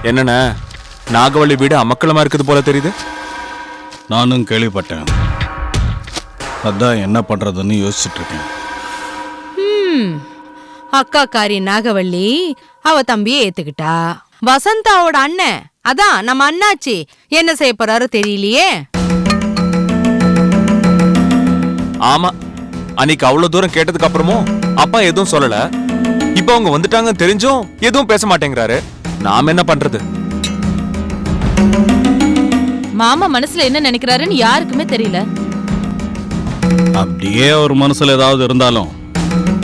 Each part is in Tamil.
என்னண்ணே, நாகவள்ளி வீடு அமக்கலமா இருக்குது போல தெரியுது. நானும் கேள்விப்பட்டேன். அதான் என்ன பண்றதுன்னு யோசிச்சுட்டு இருக்கேன். அக்கா காரி நாகவள்ளி அவ தம்பியை ஏத்துக்கிட்டா. வசந்தாவோட அண்ணன், அதான் நம்ம அண்ணாச்சி, என்ன செய்ய போறாரு தெரியலையே. ஆமா, அன்னைக்கு அவ்வளவு தூரம் கேட்டதுக்கு அப்புறமும் அப்பா எதுவும் சொல்லல. இப்ப அவங்க வந்துட்டாங்க தெரிஞ்சும் எதுவும் பேச மாட்டேங்கிறாரு. நாம என்ன பண்றது? மாமா மனசுல என்ன நினைக்கிறாருன்னு யாருக்குமே தெரியல. அப்படியே அவர் மனசுல ஏதாவது இருந்தாலும்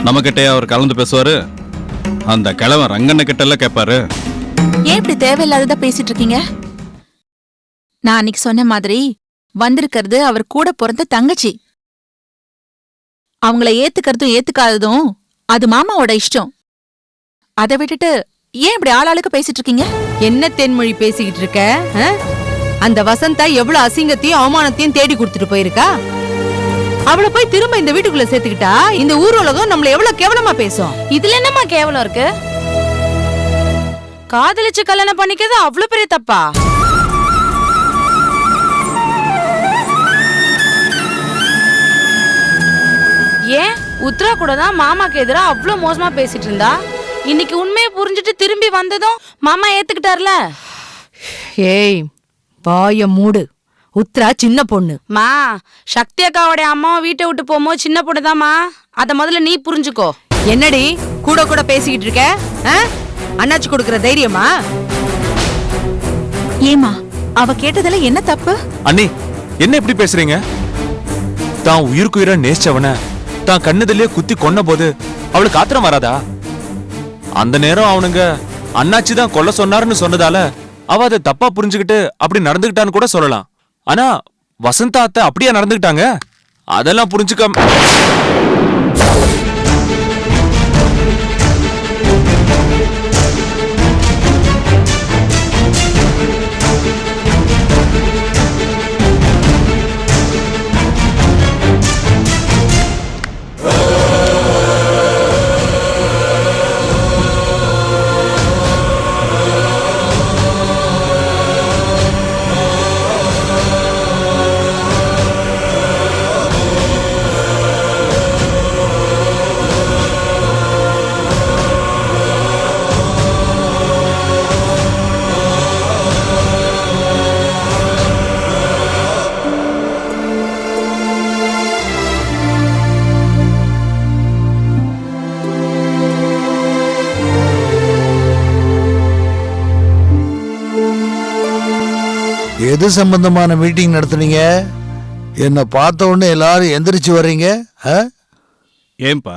நம்ம கிட்டே அவர் கலந்து பேசுவாரு. அந்த கிழவன் ரங்கண்ண கிட்ட எல்லாம் கேட்பாரு. ஏன் இப்படி தேவையில்லாததா பேசிட்டு இருக்கீங்க? நான் அன்னைக்கு சொன்ன மாதிரி வந்திருக்கிறது அவர் கூட பிறந்த தங்கச்சி. அவங்கள ஏத்துக்கிறதும் ஏத்துக்காததும் அது மாமாவோட இஷ்டம். அதை விட்டுட்டு ஏன் இப்படி ஆளாளுக்கு பேசிட்டு இருக்கீங்க? என்ன தென்மொழி பேசிக்கிட்டு இருக்க? அந்த வசந்தா எவ்வளவு அசிங்கத்தையும் அவமானத்தையும் தேடி கொடுத்துட்டு போயிருக்கா. அவளை போய் திரும்ப இந்த வீட்டுக்குள்ள சேர்த்துக்கிட்டா இந்த ஊர் உலகம் நம்மள எவ்வளவு கேவலமா பேசும். இதுல என்னமா கேவலம் இருக்கு? காதலிச்சு கல்யாணம் பண்ணிக்கிறது அவ்வளவு பெரிய தப்பா? ஏன் உத்ரா கூட தான் மாமாக்கு எதிரா அவ்வளவு மோசமா பேசிட்டு இருந்தா, இன்னைக்கு உண்மையை புரிஞ்சுட்டு திரும்பி வந்ததும் மாமா ஏத்துக்கிட்டார்ல. ஏய், வாய மூடு. உத்ரா சின்ன பொண்ணு. மா, சக்தி அக்காவோட அம்மா வீட்டை விட்டு போகும்போது சின்ன பொண்ணுதாம்மா. அத முதல்ல நீ புரிஞ்சுக்கோ. என்னடி கூட கூட பேசிக்கிட்டு இருக்க? அண்ணாச்சி கொடுக்கிற தைரியமா? ஏமா அவ கேட்டதுல என்ன தப்பு? அண்ணி, என்ன இப்படி பேசுறீங்க? தான் உயிருக்கு உயிரா நேசிச்சவன தான் கண்ணுதலே குத்தி கொன்ன போது அவளுக்கு ஆத்திரம் வராதா? அந்த நேரம் அவனுங்க அண்ணாச்சி தான் கொல்ல சொன்னாருன்னு சொன்னதால அவ அதை தப்பா புரிஞ்சுக்கிட்டு அப்படி நடந்துகிட்டான்னு கூட சொல்லலாம். ஆனா வசந்தா அத்தை அப்படியே நடந்துகிட்டாங்க. அதெல்லாம் புரிஞ்சுக்க எது சம்பந்தமான மீட்டிங் நடத்துனீங்க? என்ன பார்த்த உடனே எல்லாரும் எந்திரிச்சு வர்றீங்க? ஏன்பா,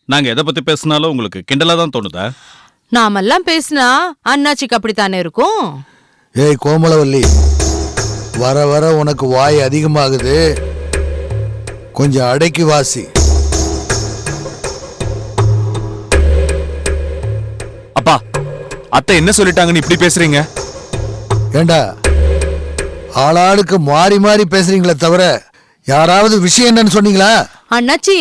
நாங்க எதை பத்தி பேசினாலும் உங்களுக்கு கிண்டலா தான் தோணுதா? நாமெல்லாம் பேசினா அண்ணாச்சிக்கு அப்படித்தானே இருக்கும். ஏய் கோமலவல்லி, வர வர உனக்கு வாய் அதிகமாகுது. கொஞ்சம் அடக்கி வாசி. அப்பா, அத்தை என்ன சொல்லிட்டாங்கன்னு இப்படி பேசுறீங்க? ஏண்டா, ஆளாளுக்கு மாறி மாறி பேசுறீங்களே தவிர யாராவது விஷயம் என்னன்னு சொன்னீங்களா? அண்ணாச்சி,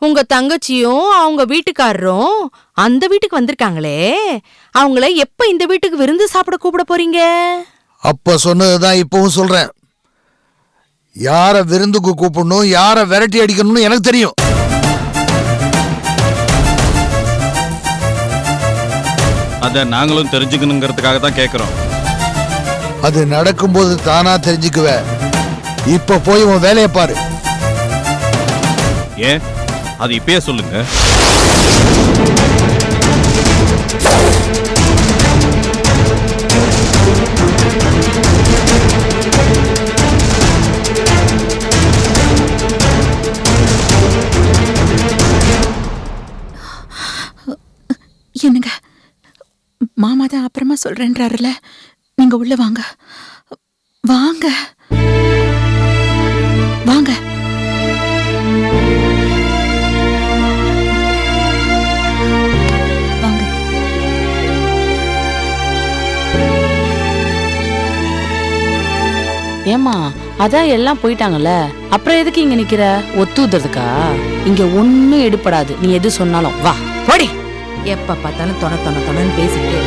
உங்க தங்கச்சியும் அவங்க வீட்டுக்காரரும் அந்த வீட்டுக்கு வந்திருக்காங்களே, அவங்கள எப்ப இந்த வீட்டுக்கு விருந்து சாப்பிட கூப்பிட போறீங்க? அப்ப சொன்னதுதான் இப்பவும் சொல்றேன். யார விருந்துக்கு கூப்பிடணும், யார விரட்டி அடிக்கணும்னு எனக்கு தெரியும். அத நாங்களும் தெரிஞ்சுக்கணுங்கிறதுக்காக தான் கேட்கிறோம். அது நடக்கும்போது தானா தெரிஞ்சுக்குவ. இப்ப போய் உன் வேலையை பாரு. ஏன், அது இப்பயே சொல்லுங்க. என்னங்க, மாமா தான் அப்புறமா சொல்றேன்றாருல, நீங்க உள்ள வாங்க. வாங்க வாங்க. வாங்க. ஏமா, அதான் எல்லாம் போயிட்டாங்கல்ல, அப்புறம் எதுக்கு இங்க நிக்கிற? ஒத்துதுறதுக்கா? இங்க ஒண்ணும் எடுப்படாது, நீ எது சொன்னாலும். வா போடி. எப்ப பார்த்தாலும் தொண தொண தொணன்னு பேசிக்கிட்டே.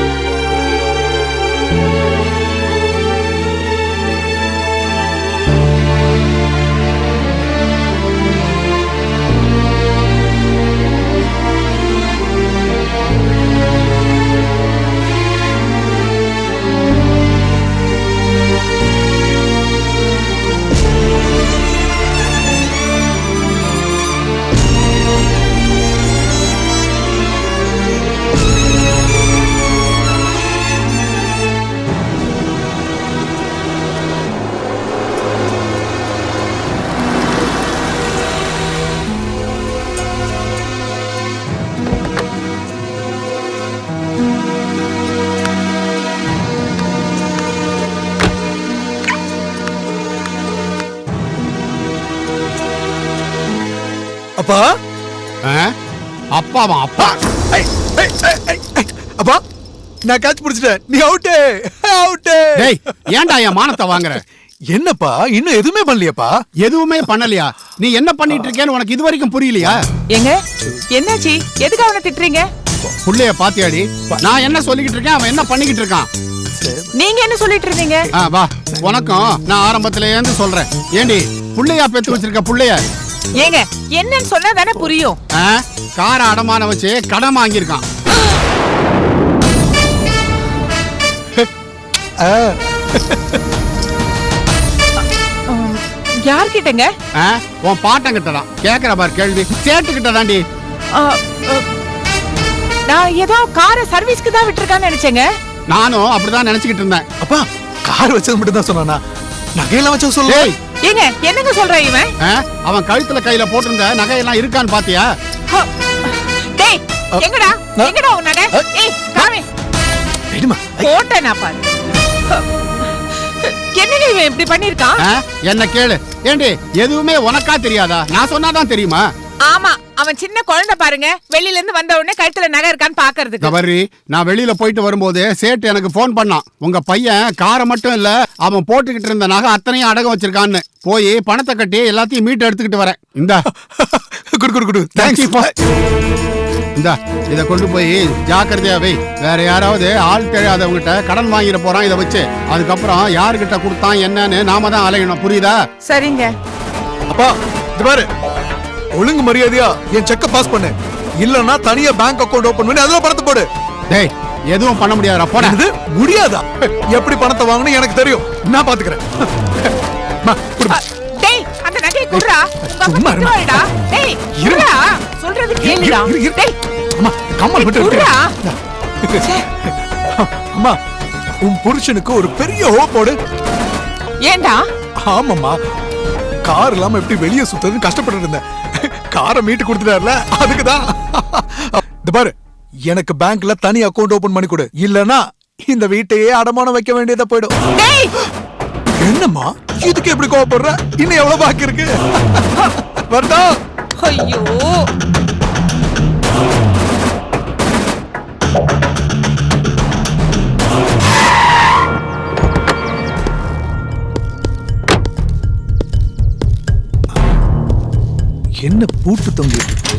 அப்பா அப்பாவா அப்பா அப்பா நான் கேட்ச் பிடிச்சிட்டேன். நீ அவுட்டே அவுட்டே. டேய் ஏன்டா என் மானத்தை வாங்குற? என்னப்பா இன்னும் எதுவுமே பண்ணலையாப்பா? எதுவுமே பண்ணலையா? நீ என்ன பண்ணிட்டு இருக்கேன்னு உனக்கு இது வரைக்கும் புரியலையா? எங்க என்னாச்சு? எதுக்கு அவனை திட்டுறீங்க? புள்ளைய பாத்தியாடி? நான் என்ன சொல்லிக்கிட்டு இருக்கேன், அவன் என்ன பண்ணிக்கிட்டு இருக்கான்? நீங்க என்ன சொல்லிட்டு இருந்தீங்க? வா உனக்கும் நான் ஆரம்பத்துல இருந்து சொல்றேன். ஏண்டி புள்ளையா பெத்து வச்சிருக்க புள்ளைய? ஏங்க என்னன்னு சொன்னா தானே புரியும். கார அடமான வச்சு கடன் வாங்கியிருக்கான். யார்கிட்டங்க? உன் பாட்டங்கிட்டதான். கேக்குற பாரு கேள்வி. சேட்டுக்கிட்ட தாண்டி. நான் ஏதோ காரை சர்வீஸ்க்கு தான் விட்டுருக்கான்னு நினைச்சேங்க. நானும் அப்படிதான் நினைச்சுக்கிட்டு இருந்தேன். அப்பா கார் வச்சது மட்டும் தான் சொன்னானா? நகையெல்லாம் வச்சு சொல்லு. ஏங்க என்னங்க சொல்ற இவன்? அவன் கழுத்துல கையில போட்டிருந்த நகையெல்லாம் இருக்கான்னு பாத்தியா? டேய் எங்கடா எங்கடா உன் நகை? ஏய் காமி போட்டேனா பாரு. என்னங்க இவன் இப்படி பண்ணிருக்கான்? என்ன கேளு. ஏண்டி எதுவுமே உனக்கா தெரியாதா? நான் சொன்னாதான் தெரியுமா? ஆமா அவன் சின்ன குழந்தை பாருங்க. வெளியில இருந்து வந்த உடனே கழுத்துல நகை இருக்கான்னு பாக்குறதுக்கு. கவரி நான் வெளியில போயிட்டு வரும்போது சேட்டு எனக்கு போன் பண்ணான். உங்க பையன் காரை மட்டும் இல்ல அவன் போட்டுக்கிட்டு இருந்த நகை அத்தனையும் அடகம் வச்சிருக்கான்னு. போய் பணத்தை கட்டி எல்லாத்தையும் மீட்டு எடுத்துக்கிட்டு வரேன். இந்தா குடு தேங்க்ஸ். இந்தா இத கொண்டு போய் ஜாக்கிரதையா வை. வேற யாராவது ஆள் தெரியாதவங்கிட்ட கடன் வாங்கிட போறான் இதை வச்சு. அதுக்கப்புறம் யாருகிட்ட கொடுத்தான் என்னன்னு நாம தான் அலையணும். புரியுதா? சரிங்க. அப்பா இது பாரு, ஒழுங்கு மரியாதையா என் செக்க பாஸ் பண்ணு. இல்லன்னா தனியா பேங்க் அக்கவுண்ட் ஓபன் பண்ணி அதுல பணத்தை போடு. டேய் எதுவும் பண்ண முடியாதுடா போடா. இது முடியாதா? எப்படி பணத்தை வாங்கணும் எனக்கு தெரியும். நான் பாத்துக்கிறேன். டேய் அந்த நகையை குடுறா. உங்க அப்பா திட்டுவாருடா. டேய் இருடா சொல்றது கேளுடா. டேய் அம்மா கம்மல் விட்டு குடுறா. அம்மா உன் புருஷனுக்கு ஒரு பெரிய ஹோப் போடு. ஏண்டா? ஆமாம்மா கார் இல்லாம எப்படி வெளியே சுத்ததுன்னு கஷ்டப்பட்டு இருந்தேன். காரை மீட்டு கொடுத்துட்டாருல அதுக்குதான். இது பாரு எனக்கு பேங்க்ல தனி அக்கவுண்ட் ஓபன் பண்ணி கொடு. இல்லனா இந்த வீட்டையே அடமானம் வைக்க வேண்டியதா போயிடும். என்னம்மா இதுக்கு எப்படி கோவப்படுற? இன்னும் எவ்வளவு பாக்கி இருக்கு? வரதா? ஐயோ என்ன பூட்டு தொங்கிட்டு இருக்கு?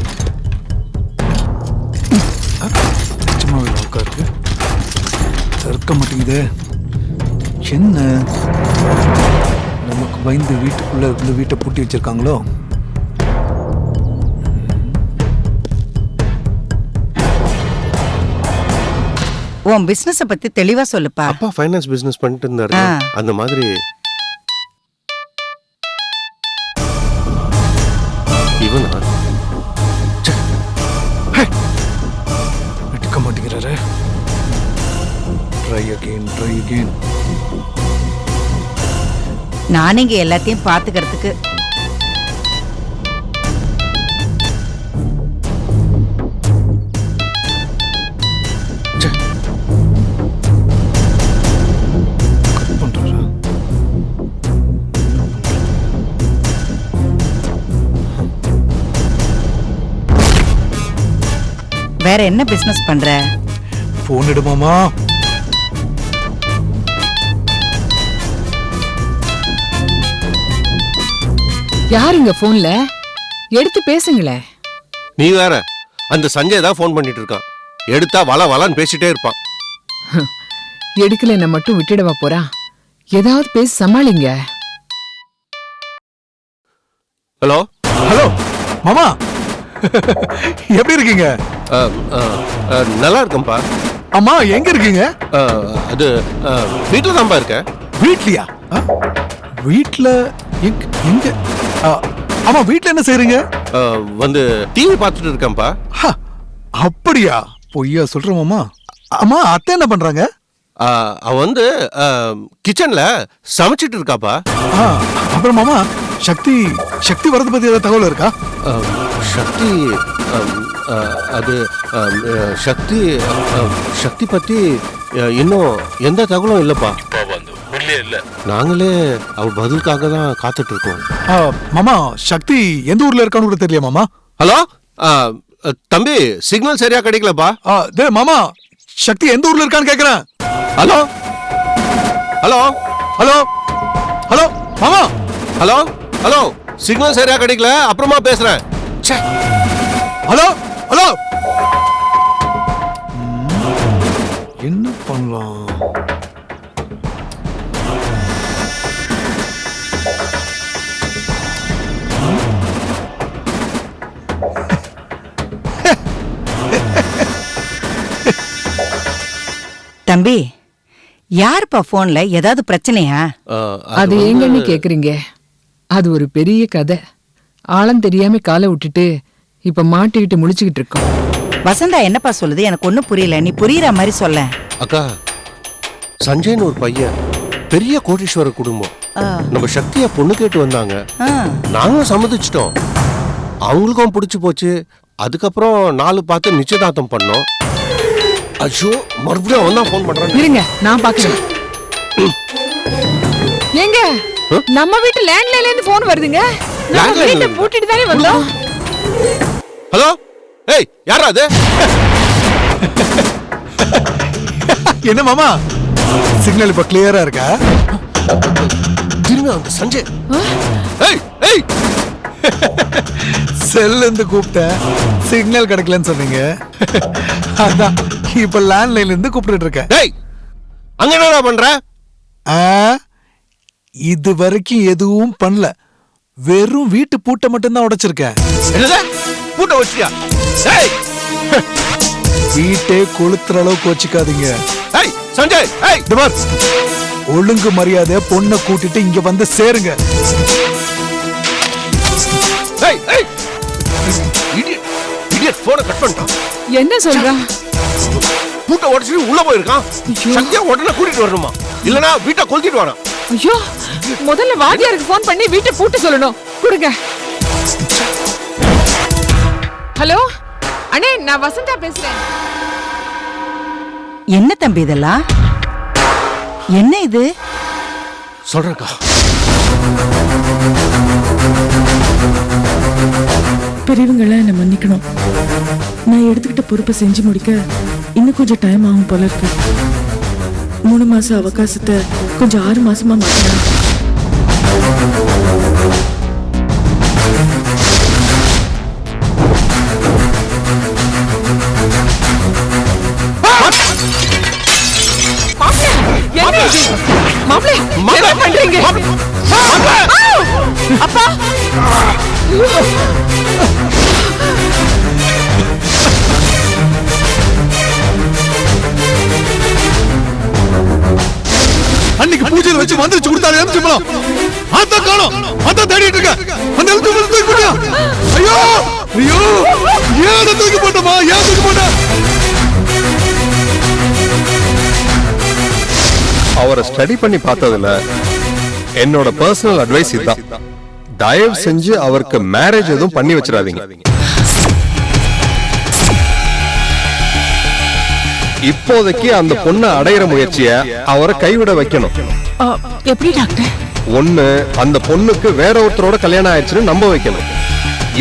உட்காருக்கு திறக்க மாட்டேங்குது. என்ன நமக்கு பயந்து வீட்டுக்குள்ள இருந்து வீட்டை பூட்டி வச்சிருக்காங்களோ? உன் பிசினஸ் பத்தி தெளிவா சொல்லுப்பா. அப்பா ஃபைனான்ஸ் பிசினஸ் பண்ணிட்டு இருந்தாரு. அந்த மாதிரி இவனா எடுக்க மாட்டேங்கிறாரு. Try again. நானே இங்க எல்லாத்தையும் பாத்துக்கிறதுக்கு. வேற என்ன பிசினஸ் பண்ற? போன் எடுமாமா. யாருங்க போன்ல? எடுத்து பேசுங்களே. நீ வேற அந்த சஞ்சய் தான் ஃபோன் பண்ணிட்டு இருக்கான். எடுத்தா வள வளன்னு பேசிட்டே இருப்பான். எடுக்கலைன்னா மட்டும் விட்டுடவா போறா? ஏதாவது பேசி சமாளிங்க. ஹலோ ஹலோ மாமா, எப்படி இருக்கீங்க? நல்லா இருக்கேன்ப்பா. அம்மா எங்க இருக்கீங்க? அது வீட்டில் தான்ப்பா இருக்கேன். வீட்லயா? வீட்ல எங்க? ஆமா, வீட்ல என்ன செய்றீங்க? வந்து டிவி பார்த்துட்டு இருக்கேன்ப்பா. அப்படியா? பொய்யா சொல்ற மாமா. அம்மா, அத்தை என்ன பண்றாங்க? அவ வந்து கிச்சன்ல சமைச்சிட்டு இருக்காப்பா. அப்புறம் மாமா, சக்தி வரது பத்தி ஏதாவது தகவல் இருக்கா? சக்தி அது சக்தி பத்தி இன்னும் எந்த தகவலும் இல்லப்பா. நாங்களே அவ பதிலுக்காக தான் காத்துட்டு இருக்கோம். மாமா, சக்தி எந்த ஊர்ல இருக்கான்னு கூட தெரியல மாமா. ஹலோ தம்பி, சிக்னல் சரியா கிடைக்கலப்பா. மாமா, சக்தி எந்த ஊர்ல இருக்கான்னு கேக்குறேன். ஹலோ ஹலோ ஹலோ ஹலோ மாமா. ஹலோ ஹலோ, சிக்னல் சரியா கிடைக்கல, அப்புறமா பேசுறேன். ஹலோ ஹலோ, என்ன பண்ணலாம்? தம்பி, யாருப்பா போன்ல? ஏதாவது பிரச்சனையா? அது எங்கன்னு கேக்குறீங்க? அது ஒரு பெரிய கதை. ஆழம் தெரியாம காலை விட்டுட்டு இப்ப மாட்டிக்கிட்டு முழிச்சுக்கிட்டு இருக்கோம். வசந்தா என்னப்பா சொல்லுது? எனக்கு ஒண்ணும் புரியல. நீ புரியுற மாதிரி சொல்ல. அக்கா, சஞ்சய்னு ஒரு பையன், பெரிய கோடீஸ்வர குடும்பம். நம்ம சக்திய பொண்ணு கேட்டு வந்தாங்க. நாங்களும் சம்மதிச்சிட்டோம். அவங்களுக்கும் பிடிச்சு போச்சு. அதுக்கப்புறம் நாலு பார்த்து நிச்சயதார்த்தம் பண்ணோம். ஐயோ, மறுபடியும் அவன் தான் போன் பண்றான். இருங்க, நான் பாக்குறேன். ஏங்க, நம்ம வீட்டு லேண்ட்லைன்ல இருந்து போன் வருதுங்க. நம்ம வீட்டை பூட்டிட்டு தானே வந்தோம். ஹலோ, ஏய், யாரா அது? என்ன மாமா, சிக்னல் இப்ப கிளியரா இருக்கா? திரும்ப அந்த சஞ்சய். ஏய் ஏய், செல்ல இருந்து கூப்பிட்டேன், சிக்னல் கிடைக்கலன்னு சொன்னீங்க. அதான் இப்ப லேண்ட்லைன்ல இருந்து கூப்பிட்டு இருக்கேன். ஏய், அங்க என்னடா பண்ற? இது வரைக்கும் எதுவும் பண்ணல. வெறும் வீட்டு பூட்டை மட்டும்தான் உடைச்சிருக்கேன். என்னது? பூட்ட வச்சியா? ஏய், வீட்டே கொளுத்துற அளவுக்கு வச்சுக்காதீங்க. ஏய் சஞ்சய், ஏய், டிமார், ஒழுங்கு மரியாதை பொண்ணை கூட்டிட்டு இங்க வந்து சேருங்க. ஏய் ஏய், இடியட் இடியட், போனை கட் பண்ணிட்டான். என்ன சொல்றான்? பூட்ட உடைச்சிட்டு உள்ள போயிருக்கான். சக்தியா உடனே கூட்டிட்டு வரணுமா, இல்லனா வீட்டை கொளுத்திட்டு வரான். ஐயோ, முதல்ல வாத்தியாருக்கு போன் பண்ணி வீட்டை பூட்ட சொல்லணும். கொடுங்க. ஹலோ அண்ணே, நான் வசந்தா பேசுறேன். என்ன தம்பி இதெல்லாம்? என்ன இது? சொல்றேன்க்கா. பெரியவங்களை என்ன மன்னிக்கணும். நான் எடுத்துக்கிட்ட பொறுப்பை செஞ்சு முடிக்க இன்னும் கொஞ்சம் டைம் ஆகும் போல இருக்கு. 3 மாசம் அவகாசத்தை கொஞ்சம் 6 மாசமா மாத்தினா. மாப்ளே, என்ன பண்றீங்க? அப்பா, அன்னைக்கு பூஜையில வச்சு மந்திரிச்சு கொடுத்தாரு எலுமிச்சம்பழம். அத காணோம். அத தேடிட்டு இருக்க. அந்த எலுமிச்சம்பழம் தூக்கி போட்டியா? ஐயோ ஐயோ, ஏன் அத தூக்கி போட்டமா? ஏன் தூக்கி போட்ட? அவரை ஸ்டடி பண்ணி பார்த்ததுல என்னோட பர்சனல் அட்வைஸ் இதுதான். தயவு செஞ்சு அவருக்கு மேரேஜ் எதுவும் பண்ணி வச்சிடாதீங்க. இப்போதைக்கு அந்த பொண்ணை அடையிற முயற்சிய அவரை கைவிட வைக்கணும். எப்படி டாக்டர்? ஒண்ணு, அந்த பொண்ணுக்கு வேற ஒருத்தரோட கல்யாணம் ஆயிடுச்சுன்னு நம்ப வைக்கணும்.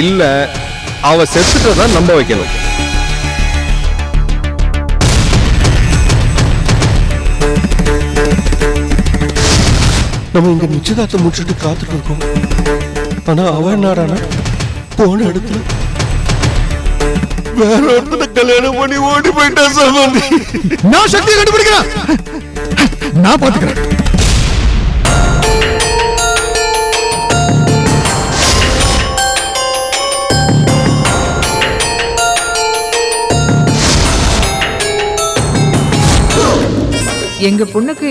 இல்ல அவ செத்துட்டதான் நம்ப வைக்கணும். நம்ம இங்க நிச்சயதார்த்தம் முடிச்சுட்டு காத்துட்டு இருக்கோம். ஆனா அவன் என்னடானா போன இடத்துல வேற ஒருத்தனை கல்யாணம் பண்ணி ஓடி போயிட்டா. சம்பந்தி, நான் சக்தியை கண்டுபிடிக்கிறேன். நான் பாத்துக்கிறேன். எங்க பொண்ணுக்கு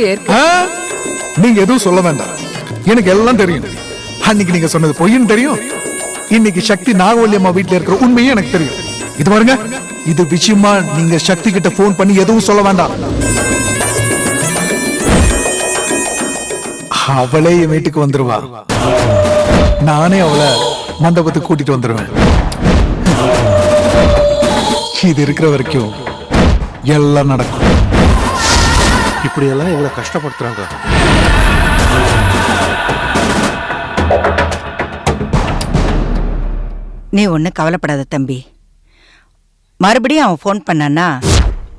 நீங்க எதுவும் சொல்ல வேண்டாம், எனக்கு எல்லாம் தெரியும். அன்னைக்கு நீங்க சொன்னது பொய்ன்னு தெரியும், இன்னைக்கு சக்தி நாகவல்லி அம்மா வீட்டுல இருக்கிற உண்மையும் எனக்கு தெரியும். இது பாருங்க, இது விஷயமா நீங்க சக்தி கிட்ட போன் பண்ணி எதுவும் சொல்ல வேண்டாம். அவளே என் வீட்டுக்கு வந்துருவா, நானே அவளை மண்டபத்துக்கு கூட்டிட்டு வந்துருவேன். இது இருக்கிற வரைக்கும் எல்லாம் நடக்கும். இப்படி எல்லாம் எங்களை கஷ்டப்படுத்துறாங்க. நீ ஒன்றும் கவலைப்படாத தம்பி. மறுபடியும் அவன் ஃபோன் பண்ணான்னா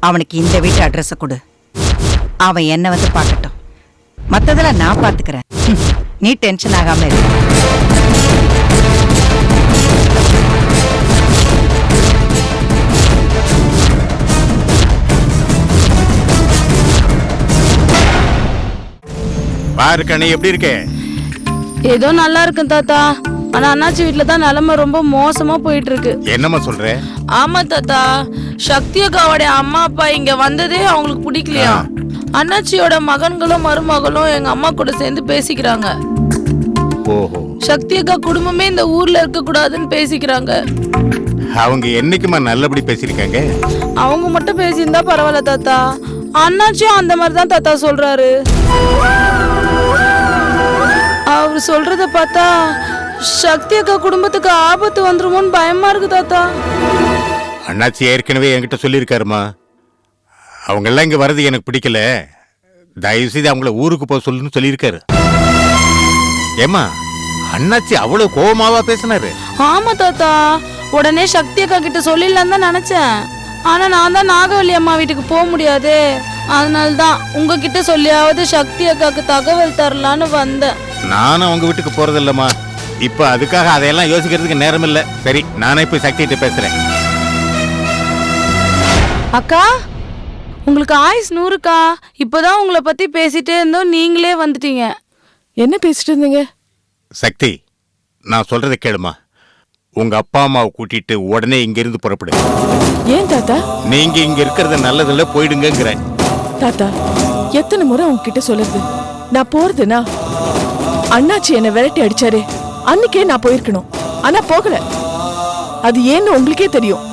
அவனுக்கு இந்த வீட்டு அட்ரஸை கொடு, அவன் என்னை வந்து பார்க்கட்டும். மற்றதெல்லாம் நான் பார்த்துக்கிறேன், நீ டென்ஷன் ஆகாம இரு. பாருக்கா, நீ எப்படி இருக்க? ஏதோ நல்லா இருக்கும் தாத்தா. ஆனா அண்ணாச்சி வீட்டுல தான் நிலைமை ரொம்ப மோசமா போயிட்டு இருக்கு. என்னம்மா சொல்ற? ஆமா தாத்தா, சக்தி அக்காவோட அம்மா அப்பா இங்க வந்ததே அவங்களுக்கு பிடிக்கலையா. அண்ணாச்சியோட மகன்களும் மருமகளும் எங்க அம்மா கூட சேர்ந்து பேசிக்கிறாங்க. ஓஹோ, சக்தி அக்கா குடும்பமே இந்த ஊர்ல இருக்க கூடாதுன்னு பேசிக்கிறாங்க. அவங்க என்னைக்குமா நல்லபடி பேசிருக்காங்க? அவங்க மட்டும் பேசியிருந்தா பரவாயில்ல தாத்தா, அண்ணாச்சியும் அந்த மாதிரி தான் தாத்தா சொல்றாரு. அவர் சொல்றத பார்த்தா சக்தி அக்கா குடும்பத்துக்கு ஆபத்து வந்துருமோன்னு பயமா இருக்கு தாத்தா. அண்ணாச்சி ஏற்கனவே என்கிட்ட சொல்லியிருக்காருமா, அவங்க எல்லாம் இங்க வர்றது எனக்கு பிடிக்கல, தயவு செய்து அவங்கள ஊருக்கு போக சொல்லுன்னு சொல்லியிருக்காரு. ஏமா, அண்ணாச்சி அவ்வளவு கோபமாவா பேசினாரு? ஆமா தாத்தா, உடனே சக்தி அக்கா கிட்ட சொல்லிடலாம் தான் நினைச்சேன். ஆனா நான் தான் நாகவல்லி அம்மா வீட்டுக்கு போக முடியாதே, அதனால்தான் உங்ககிட்ட சொல்லியாவது சக்தி அக்காக்கு தகவல் தரலான்னு வந்தேன். நானும் அவங்க வீட்டுக்கு போறது இல்லம்மா, இப்ப அதுக்காக அதையெல்லாம் யோசிக்கிறதுக்கு நேரம் இல்ல. சரி, நானே போய் சக்தி கிட்ட பேசுறேன். அக்கா, உங்களுக்கு ஆயுஸ் 100க்கா. இப்பதான் உங்களை பத்தி பேசிட்டே இருந்தோம், நீங்களே வந்துட்டீங்க. என்ன பேசிட்டு இருந்தீங்க? சக்தி, நான் சொல்றதை கேளுமா. உங்க அப்பா அம்மாவை கூட்டிட்டு உடனே இங்க இருந்து புறப்படு. ஏன் தாத்தா? நீங்க இங்க இருக்கிறது நல்லதில்ல, போயிடுங்கிற. தாத்தா, எத்தனை முறை உங்ககிட்ட சொல்லுறது, நான் போறதுன்னா அண்ணாச்சி என்னை விரட்டி அடிச்சாரே அன்னைக்கே நான் போயிருக்கணும். ஆனா போகல, அது ஏன்னு உங்களுக்கே தெரியும்.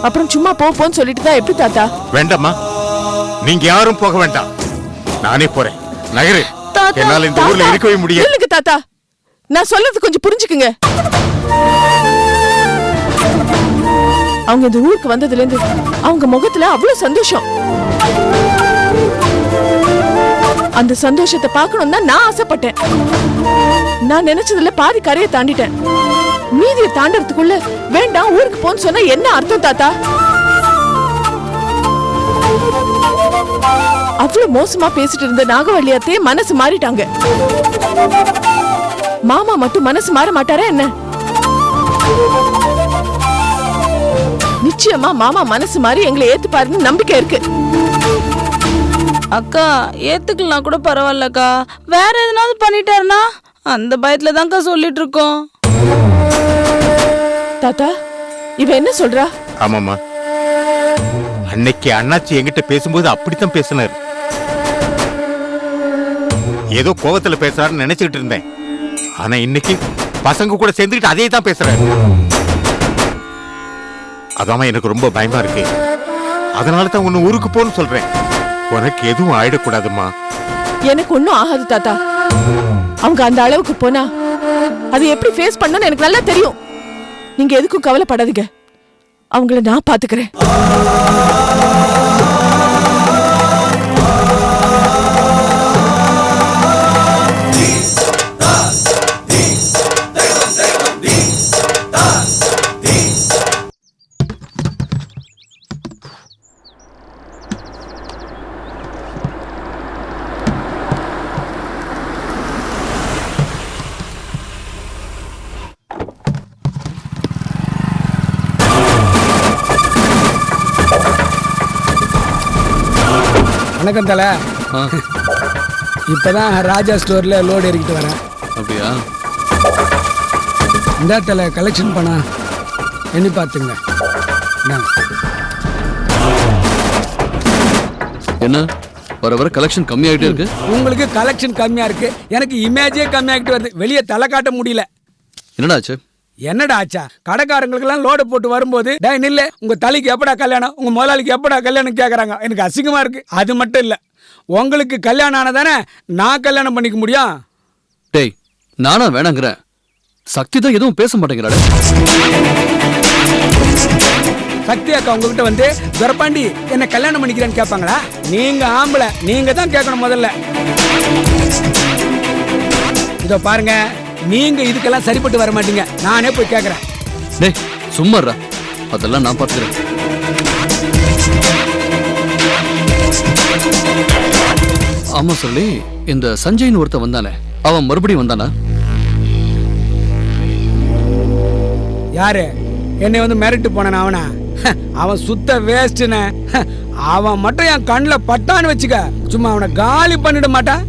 அப்புறம் சும்மா போன்னு சொல்லிட்டு தான் எப்படி தாத்தா? வேண்டாமா, நீங்க யாரும் போக வேண்டாம், நானே போறேன். நகரு, என்னால இந்த ஊர்ல இருக்கவே முடியாது. இல்லைங்க தாத்தா, நான் சொல்றது கொஞ்சம் புரிஞ்சுக்குங்க. அவங்க இந்த ஊருக்கு வந்ததுல இருந்து அவங்க முகத்துல அவ்வளவு சந்தோஷம். அந்த சந்தோஷத்தை பார்க்கணும் தான் நான் ஆசைப்பட்டேன். நான் நினைச்சதுல பாதி கரையை தாண்டிட்டேன். மீதியை தாண்டறதுக்குள்ள வேண்டாம் ஊருக்கு போன்னு சொன்னா என்ன அர்த்தம் தாத்தா? அவ்வளவு மோசமா பேசிட்டு இருந்த நாகவல்லியத்தையே மனசு மாறிட்டாங்க. மாமா மட்டும் மனசு மாற மாட்டாரா என்ன? நிச்சயமா மாமா மனசு மாறி எங்களை ஏத்துப்பாருன்னு நம்பிக்கை இருக்கு. அக்கா, ஏத்துக்கலாம் கூட பரவாயில்லக்கா, வேற எதனாவது பண்ணிட்டாருன்னா அந்த பயத்துல தான்க்கா சொல்லிட்டு இருக்கோம். தாத்தா, இவ என்ன சொல்றா? ஆமாமா, அன்னைக்கு அண்ணாச்சி என்கிட்ட பேசும்போது அப்படித்தான் பேசினார். ஏதோ கோபத்துல பேசுறாருன்னு நினைச்சுக்கிட்டு இருந்தேன். ஆனா இன்னைக்கு பசங்க கூட சேர்ந்துக்கிட்டு அதே தான் பேசுறாரு. அதாம எனக்கு ரொம்ப பயமா இருக்கு. அதனால தான் உன்னை ஊருக்கு போன்னு சொல்றேன். உனக்கு எதுவும் ஆயிடக்கூடாதுமா. எனக்கு ஒண்ணும் ஆகாது தாத்தா. அவங்க அந்த அளவுக்கு போனா அது எப்படி ஃபேஸ் பண்ணணும்னு எனக்கு நல்லா தெரியும். நீங்க எதுக்கும் கவலைப்படாதீங்க, அவங்கள நான் பாத்துக்கிறேன். வணக்கம் தல. இப்பதான் ராஜா ஸ்டோர்ல லோடு இறக்கிட்டு வரேன். அப்படியா? இந்த தல கலெக்ஷன் பண்ணா எண்ணி பார்த்துங்க. என்ன வர வர கலெக்ஷன் கம்மியாயிட்டே இருக்கு? உங்களுக்கு கலெக்ஷன் கம்மியா இருக்கு, எனக்கு இமேஜே கம்மியாகிட்டு வருது. வெளியே தலை காட்ட முடியல. என்னடா ஆச்சு? என்னடா ஆச்சா? கடைக்காரங்களுக்கெல்லாம் லோடு போட்டு வரும்போது டேய் நில்ல, உங்க தலைக்கு எப்படா கல்யாணம், உங்க முதலாளிக்கு எப்படா கல்யாணம் கேட்கறாங்க. எனக்கு அசிங்கமா இருக்கு. அது மட்டும் இல்ல, உங்களுக்கு கல்யாணம் ஆனதானே நான் கல்யாணம் பண்ணிக்க முடியும். டேய் நானா வேணாங்கிறேன், சக்தி தான் எதுவும் பேச மாட்டேங்கிறாடே. சக்தி அக்கா உங்ககிட்ட வந்து துரப்பாண்டி என்ன கல்யாணம் பண்ணிக்கிறேன்னு கேட்பாங்களா? நீங்க ஆம்பளை, நீங்க தான் கேட்கணும் முதல்ல. இதோ பாருங்க, நீங்க இதுக்கெல்லாம் சரிப்பட்டு வர மாட்டீங்க. நானே போய் கேட்கறேன். டேய் சும்மாறா, அதெல்லாம் நான் பார்த்துக்கிறேன். ஆமா சொல்லி, இந்த சஞ்சய்னு ஒருத்தன் வந்தானே, அவன் மறுபடியும் வந்தானா? யாரு என்னை வந்து மிரட்டு போனான் அவனா? அவன் சுத்த வேஸ்ட்னு. அவன் மட்டும் என் கண்ணில் பட்டான்னு வச்சுக்க, சும்மா அவனை காலி பண்ணிட மாட்டான்.